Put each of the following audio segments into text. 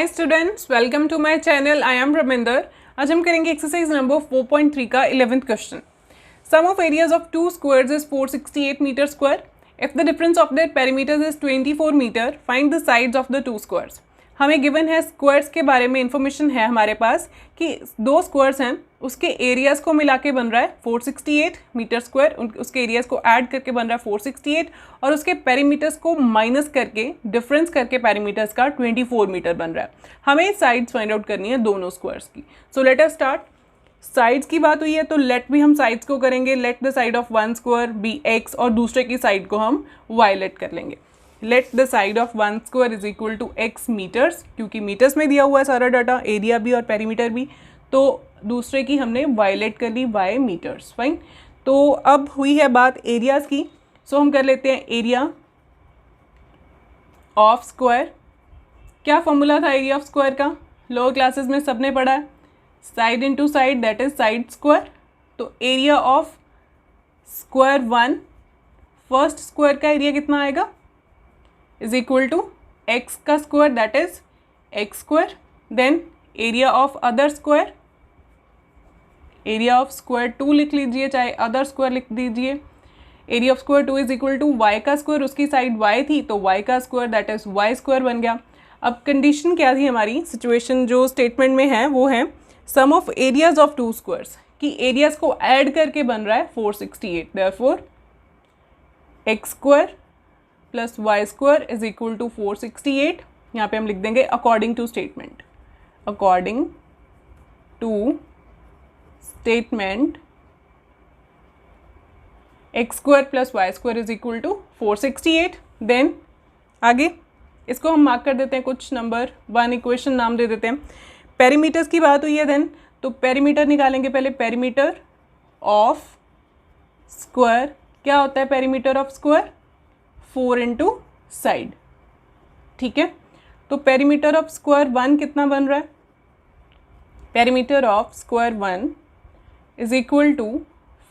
Hi students, welcome to my channel. I am Raminder. आज हम करेंगे एक्सरसाइज नंबर 4.3 का 11th question. Sum of areas of two squares is 468 meter square. If the difference of their perimeters is 24 meter, find the sides of the two squares. हमें given है squares के बारे में information है हमारे पास कि दो स्क्वायर्स हैं, उसके एरियाज को मिला के बन रहा है 468 मीटर स्क्वायर, उसके एरियाज को ऐड करके बन रहा है 468 और उसके पेरीमीटर्स को माइनस करके डिफरेंस करके पेरीमीटर्स का 24 मीटर बन रहा है। हमें साइड्स फाइंड आउट करनी है दोनों स्क्वायर्स की। So let us start. Sides की बात हुई है तो लेट भी हम साइड्स को करेंगे। Let the side of one square be x और दूसरे की साइड को हम वाई लेट कर लेंगे। Let the side of one square is equal to x meters, क्योंकि मीटर्स में दिया हुआ है सारा डाटा, एरिया भी और पेरीमीटर भी। तो दूसरे की हमने वायलेट कर ली वाई मीटर्स। फाइन। तो अब हुई है बात एरियाज की। सो हम कर लेते हैं एरिया ऑफ स्क्वायर। क्या फॉर्मूला था एरिया ऑफ स्क्वायर का? लोअर क्लासेस में सबने पढ़ा है, side into side that is side square. तो area of square one, first square का एरिया कितना आएगा? इज इक्वल टू एक्स का square that is x square. Then area of other square, area of square two लिख लीजिए, चाहे other square लिख दीजिए। Area of square two is equal to y का स्क्वायर, उसकी साइड वाई थी तो वाई का square that is y square बन गया। अब कंडीशन क्या थी हमारी? सिचुएशन जो स्टेटमेंट में है वो है sum of areas of two squares, कि एरियाज को ऐड करके बन रहा है 468। Therefore x square plus y square is equal to 468। यहाँ पे हम लिख देंगे according to statement. According to statement x square plus y square is equal to 468। Then आगे इसको हम मार्क कर देते हैं कुछ नंबर 1 इक्वेशन नाम दे देते हैं। पेरीमीटर्स की बात हुई है देन, तो पेरीमीटर निकालेंगे पहले। पेरीमीटर ऑफ स्क्वायर क्या होता है? Perimeter of square 4 into side. ठीक है, तो पेरीमीटर ऑफ स्क्वायर 1 कितना बन रहा है? Perimeter of square 1 is equal to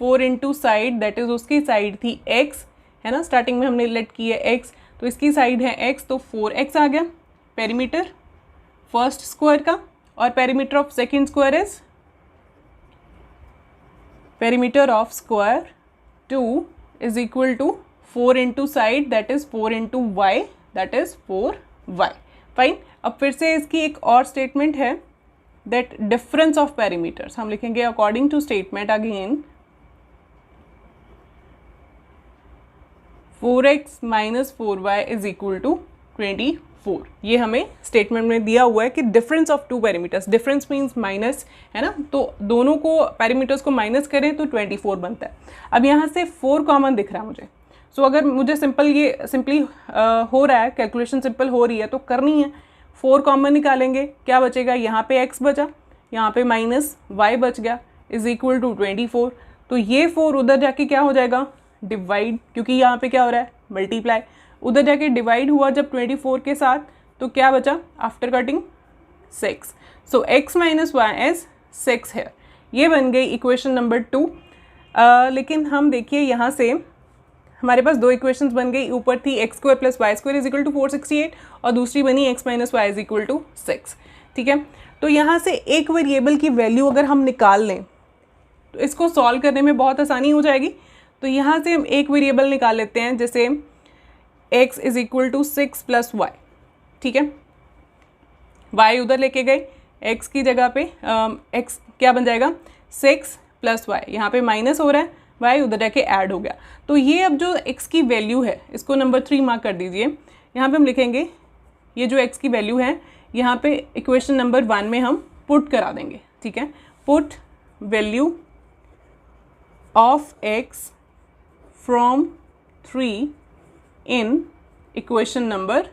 4 into side that is उसकी साइड थी x, है ना, स्टार्टिंग में हमने लेट की है x, तो इसकी साइड है x, तो 4x आ गया पेरीमीटर फर्स्ट स्क्वायर का। और perimeter of second square is perimeter of square 2 is equal to 4 into side that is 4 into y that is 4y। Fine. अब फिर से इसकी एक और स्टेटमेंट है दैट डिफरेंस ऑफ पेरीमीटर्स हम लिखेंगे according to statement again 4x minus 4y is equal to 24। ये हमें स्टेटमेंट में दिया हुआ है कि difference of two perimeters, difference means minus, है ना, तो दोनों को पेरीमीटर्स को माइनस करें तो 24 बनता है। अब यहाँ से 4 कॉमन दिख रहा है मुझे। सो अगर मुझे सिंपली हो रहा है, कैलकुलेशन सिंपल हो रही है तो करनी है। 4 कॉमन निकालेंगे, क्या बचेगा? यहाँ पे x बचा, यहाँ पे माइनस y बच गया इज इक्वल टू 24। तो ये 4 उधर जाके क्या हो जाएगा? डिवाइड, क्योंकि यहाँ पे क्या हो रहा है? मल्टीप्लाई। उधर जाके डिवाइड हुआ जब 24 के साथ, तो क्या बचा after cutting? 6। So x minus y is 6 है। ये बन गई इक्वेशन नंबर 2। लेकिन हम देखिए यहाँ से हमारे पास 2 इक्वेशंस बन गई। ऊपर थी x square plus y square is equal to 468 और दूसरी बनी x minus y is equal to 6। ठीक है, तो यहाँ से एक वेरिएबल की वैल्यू अगर हम निकाल लें तो इसको सॉल्व करने में बहुत आसानी हो जाएगी। तो यहाँ से हम एक वेरिएबल निकाल लेते हैं, जैसे x is equal to 6 plus y. ठीक है, y उधर लेके गए, x की जगह पे x क्या बन जाएगा? 6 प्लस वाई। यहाँ पे माइनस हो रहा है, y उधर जाके ऐड हो गया। तो ये अब जो x की वैल्यू है इसको नंबर 3 मार्क कर दीजिए। यहाँ पे हम लिखेंगे ये जो x की वैल्यू है यहाँ पे इक्वेशन नंबर 1 में हम पुट करा देंगे। ठीक है, put value of x from 3 in equation number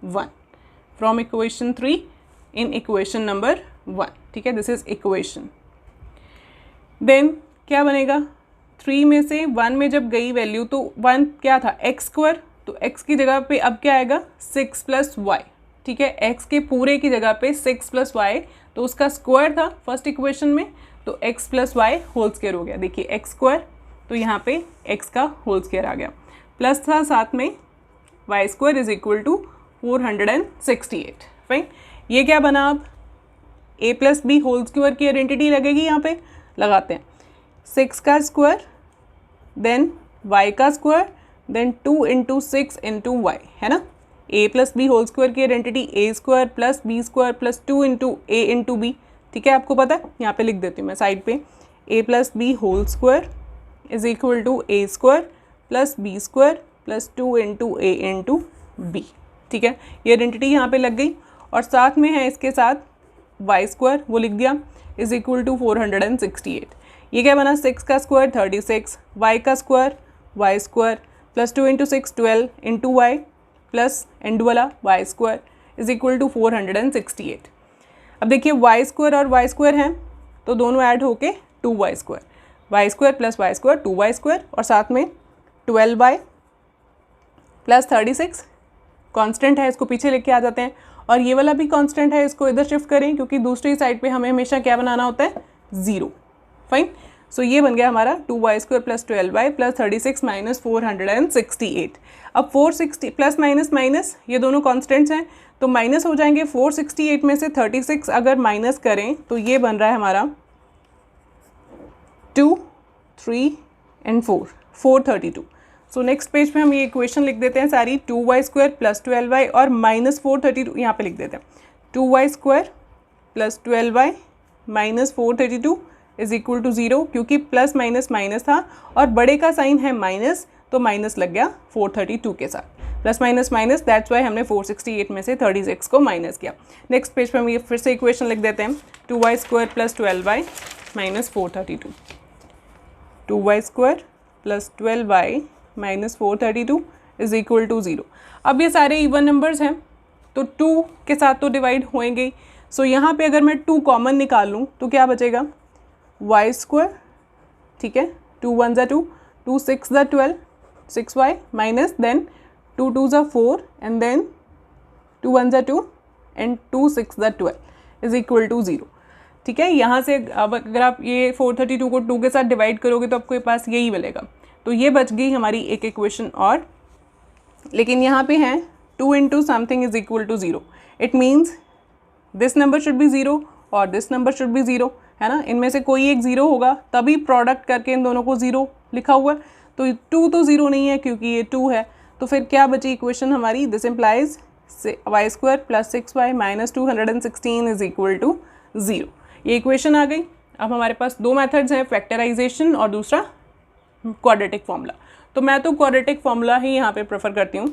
1, from equation 3 in equation number 1। ठीक है, दिस इज इक्वेशन। देन क्या बनेगा? 3 में से 1 में जब गई वैल्यू तो 1 क्या था? एक्स स्क्वायर, तो x की जगह पे अब क्या आएगा? 6 प्लस वाई। ठीक है, x के पूरे की जगह पे 6 प्लस वाई, तो उसका स्क्वायर था फर्स्ट इक्वेशन में, तो x plus y whole square हो गया। देखिए एक्स स्क्वायर, तो यहाँ पे x का होल स्क्वायर आ गया, प्लस था साथ में y square is equal to 468। Fine. ये क्या बना अब a plus b whole square की आइडेंटिटी लगेगी, यहाँ पे लगाते हैं 6 का स्क्वायर देन y का square then 2 into 6 into y, है ना। a plus b whole square की identity a square plus b square plus 2 into a into b, ठीक है, आपको पता है। यहाँ पे लिख देती हूँ मैं साइड पे, a plus b whole square is equal to a square plus b square plus 2 into a into b, ठीक है। ये आइडेंटिटी यहाँ पे लग गई और साथ में है इसके साथ वाई स्क्वायर, वो लिख दिया, इज इक्वल टू 468। ये क्या बना 6 का स्क्वायर 36, वाई का square y square plus 2 into 6 12 into y plus end वाला y square is equal to 468। अब देखिए वाई स्क्वायर और वाई स्क्वायर हैं तो दोनों ऐड होके 2y square, y square plus y square 2y square और साथ में 12y प्लस 36 कांस्टेंट है, इसको पीछे लेके आ जाते हैं और ये वाला भी कांस्टेंट है, इसको इधर शिफ्ट करें क्योंकि दूसरी साइड पे हमें हमेशा क्या बनाना होता है 0। फाइन, सो ये बन गया हमारा 2y square plus 12y plus 36 minus 468। अब 460 प्लस माइनस माइनस ये दोनों कांस्टेंट्स हैं तो माइनस हो जाएंगे। 468 में से 36 अगर माइनस करें तो ये बन रहा है हमारा 2 3 एंड 4 432। सो नेक्स्ट पेज पे हम ये इक्वेशन लिख देते हैं सारी, 2y स्क्वायर प्लस 12y और माइनस 432 यहाँ पे लिख देते हैं, 2y square plus 12y minus 432 is equal to 0 क्योंकि प्लस माइनस माइनस था और बड़े का साइन है माइनस तो माइनस लग गया 432 के साथ, plus minus minus, that's why हमने 468 में से 36 को माइनस किया। नेक्स्ट पेज पे हम ये फिर से इक्वेशन लिख देते हैं, 2y square plus 12y minus 432, 2y square plus 12y minus 432 is equal to 0। अब ये सारे इवन नंबर्स हैं तो 2 के साथ तो डिवाइड होएंगे, सो यहाँ पे अगर मैं 2 कॉमन निकाल लूँ तो क्या बचेगा y स्क्वायर, ठीक है, 2 1 ज़ा 2, 2 6 ज़ा 12, 6y माइनस देन 2 2 ज़ा 4 एंड देन 2 1 ज़ा 2 एंड 2 6 ज़ा 12 इज इक्वल टू 0, ठीक है। यहाँ से अब अगर आप ये 432 को 2 के साथ डिवाइड करोगे तो आपके पास यही मिलेगा, तो ये बच गई हमारी एक इक्वेशन और, लेकिन यहाँ पे है 2 into something is equal to 0, it means this number should be 0 और दिस नंबर शुड बी 0, है ना। इनमें से कोई एक 0 होगा तभी प्रोडक्ट करके इन दोनों को 0 लिखा हुआ है, तो 2 तो 0 नहीं है क्योंकि ये 2 है, तो फिर क्या बची इक्वेशन हमारी, this implies y square plus 6y minus 216 is equal to 0। ये इक्वेशन आ गई। अब हमारे पास दो मेथड्स हैं, फैक्टराइजेशन और दूसरा क्वाड्रेटिक फॉर्मूला। तो मैं तो क्वाड्रेटिक फॉर्मूला ही यहाँ पे प्रेफर करती हूँ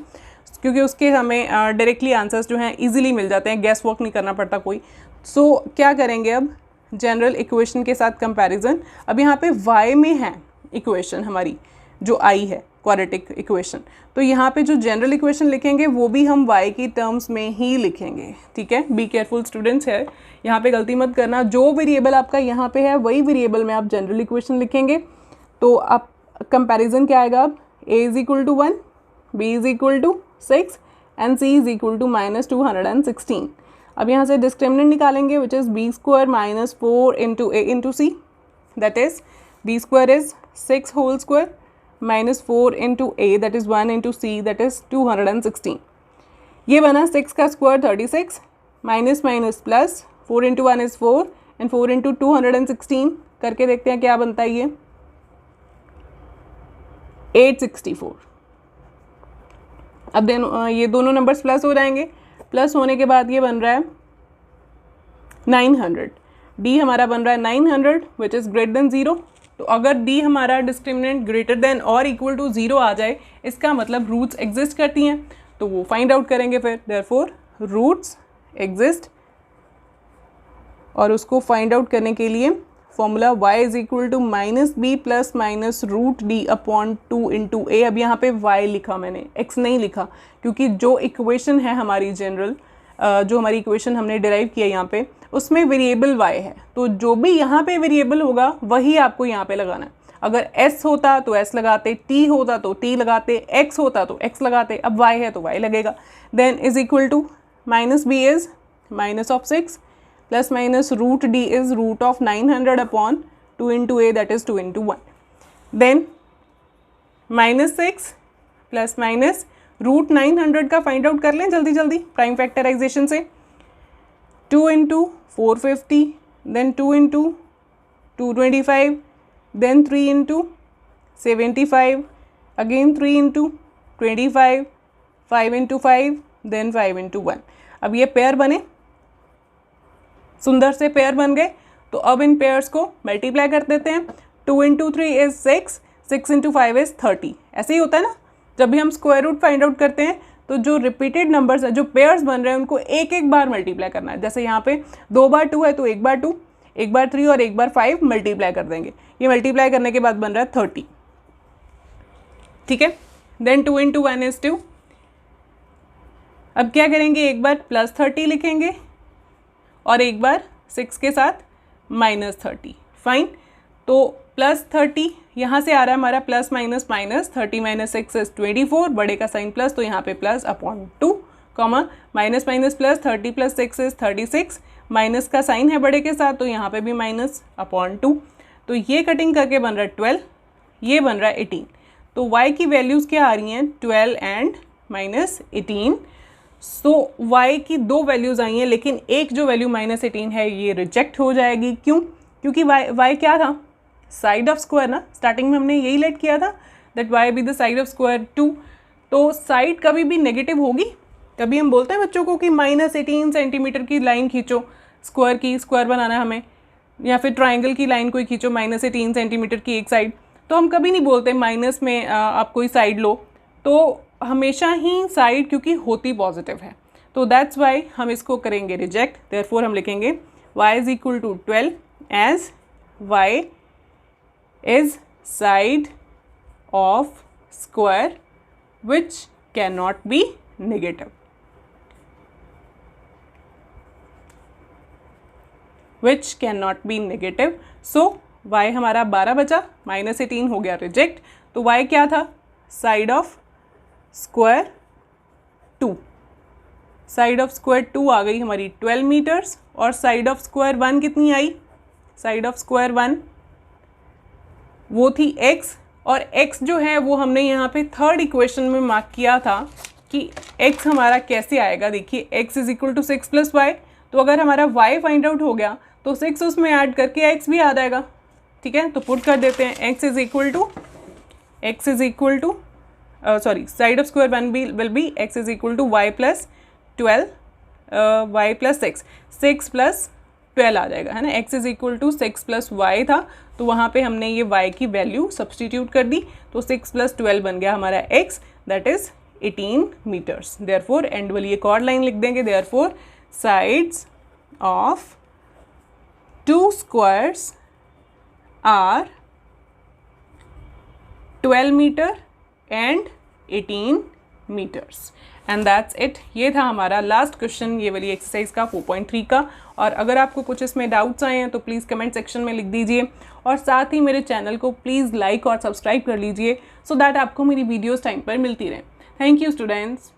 क्योंकि उसके हमें डायरेक्टली आंसर्स जो हैं इजीली मिल जाते हैं, गैस वर्क नहीं करना पड़ता कोई। सो क्या करेंगे अब, जनरल इक्वेशन के साथ कंपैरिजन। अब यहाँ पे y में है इक्वेशन हमारी जो i है क्वाड्रेटिक इक्वेशन, तो यहाँ पे जो जनरल इक्वेशन लिखेंगे वो भी हम y की टर्म्स में ही लिखेंगे, ठीक है। बी केयरफुल स्टूडेंट्स है, यहाँ पे गलती मत करना, जो वेरिएबल आपका यहाँ पे है वही वेरिएबल में आप जनरल इक्वेशन लिखेंगे। तो आप कंपैरिजन क्या आएगा, अब a is equal to 1, b is equal to 6 and c is equal to minus 216। अब यहाँ से डिस्क्रिमिनेंट निकालेंगे which is b square minus 4 into a into c, that is b square is 6 whole square minus 4 into a that is 1 into c that is 216। ये बना 6 का square 36 minus minus plus 4 into 1 is 4 and 4 into 216 करके देखते हैं क्या बनता है, ये 864। अब ये दोनों नंबर्स प्लस हो जाएंगे, प्लस होने के बाद ये बन रहा है 900, d हमारा बन रहा है 900 विच इज़ ग्रेटर देन 0। तो अगर d हमारा डिस्क्रिमिनेंट ग्रेटर देन और इक्वल टू 0 आ जाए, इसका मतलब रूट्स एग्जिस्ट करती हैं, तो वो फाइंड आउट करेंगे फिर। देयरफॉर रूट्स एग्जिस्ट, और उसको फाइंड आउट करने के लिए formula y is equal to minus b plus minus root d upon 2 into a. अब यहाँ पे y लिखा मैंने, x नहीं लिखा, क्योंकि जो इक्वेशन है हमारी जनरल, जो हमारी इक्वेशन हमने डिराइव किया यहाँ पे, उसमें वेरिएबल y है, तो जो भी यहाँ पे वेरिएबल होगा वही आपको यहाँ पे लगाना है। अगर s होता तो s लगाते, t होता तो t लगाते, x होता तो x लगाते, अब y है तो y लगेगा। Then is equal to minus b is minus of 6 plus minus root d is root of 900 upon 2 into a that is 2 into 1। Then minus 6 plus minus root 900 का find out कर लें जल्दी जल्दी prime factorisation से। 2 into 450, then 2 into 225, then 3 into 75, again 3 into 25, 5 into 5, then 5 into 1. अब ये pair बने, सुंदर से पेयर बन गए। तो अब इन पेयर्स को मल्टीप्लाई कर देते हैं। 2 into 3 is 6, 6 into 5 is 30। ऐसे ही होता है ना, जब भी हम स्क्वायर रूट फाइंड आउट करते हैं तो जो रिपीटेड नंबर्स हैं, जो पेयर्स बन रहे हैं, उनको एक एक बार मल्टीप्लाई करना है। जैसे यहाँ पे 2 बार 2 है तो 1 बार 2, 1 बार 3 और 1 बार 5 मल्टीप्लाई कर देंगे। ये मल्टीप्लाई करने के बाद बन रहा है 30, ठीक है। Then 2 into 1 is 2। अब क्या करेंगे, एक बार प्लस 30 लिखेंगे और एक बार 6 के साथ माइनस 30। फाइन, तो प्लस 30 यहाँ से आ रहा है हमारा plus minus minus, 30 minus 6 is 24, बड़े का साइन प्लस तो यहाँ पे plus upon 2, comma minus minus plus, 30 plus 6 is 36, minus का साइन है बड़े के साथ तो यहाँ पे भी माइनस अपॉन 2। तो ये कटिंग करके बन रहा है 12, ये बन रहा है 18। तो y की वैल्यूज़ क्या आ रही हैं, 12 एंड माइनस 18। सो y की दो वैल्यूज़ आई हैं, लेकिन एक जो वैल्यू माइनस 18 है ये रिजेक्ट हो जाएगी। क्यों? क्योंकि y क्या था, साइड ऑफ स्क्वायर ना, स्टार्टिंग में हमने यही लेट किया था that y be the side of square 2। तो साइड कभी भी नेगेटिव होगी। कभी हम बोलते हैं बच्चों को कि माइनस 18 सेंटीमीटर की लाइन खींचो, स्क्वायर की, स्क्वायर बनाना है हमें, या फिर ट्राइंगल की लाइन कोई खींचो माइनस 18 सेंटीमीटर की एक साइड, तो हम कभी नहीं बोलते माइनस में आप कोई साइड लो। तो हमेशा ही साइड क्योंकि होती पॉजिटिव है, तो दैट्स वाई हम इसको करेंगे रिजेक्ट। देयरफॉर हम लिखेंगे y is equal to 12 as y is side of square which cannot be negative, which cannot be negative। so y हमारा 12 बचा, माइनस 18 हो गया रिजेक्ट। तो y क्या था, side of square 2, side of square 2 आ गई हमारी 12 मीटर्स, और साइड ऑफ स्क्वायर 1 कितनी आई, साइड ऑफ स्क्वायर 1 वो थी x, और x जो है वो हमने यहाँ पे थर्ड इक्वेशन में मार्क किया था कि x हमारा कैसे आएगा। देखिए x is equal to 6 plus y, तो अगर हमारा y फाइंड आउट हो गया तो 6 उसमें ऐड करके x भी आ जाएगा, ठीक है। तो पुट कर देते हैं x is equal to sorry, side of square 1 will be x is equal to y plus 12 y plus 6 plus 12 आ जाएगा, है ना। x is equal to 6 plus y था, तो वहाँ पे हमने ये y की वैल्यू सब्सटीट्यूट कर दी, तो 6 प्लस 12 बन गया हमारा x, that is 18 meters. Therefore and वाली एक और लाइन लिख देंगे, therefore sides of two squares are 12 meter and 18 meters, and that's it. ये था हमारा लास्ट क्वेश्चन ये वाली एक्सरसाइज का 4.3 का। और अगर आपको कुछ इसमें डाउट्स आए हैं तो प्लीज़ कमेंट सेक्शन में लिख दीजिए, और साथ ही मेरे चैनल को प्लीज़ लाइक और सब्सक्राइब कर लीजिए, सो दैट आपको मेरी वीडियोस टाइम पर मिलती रहें। Thank you students.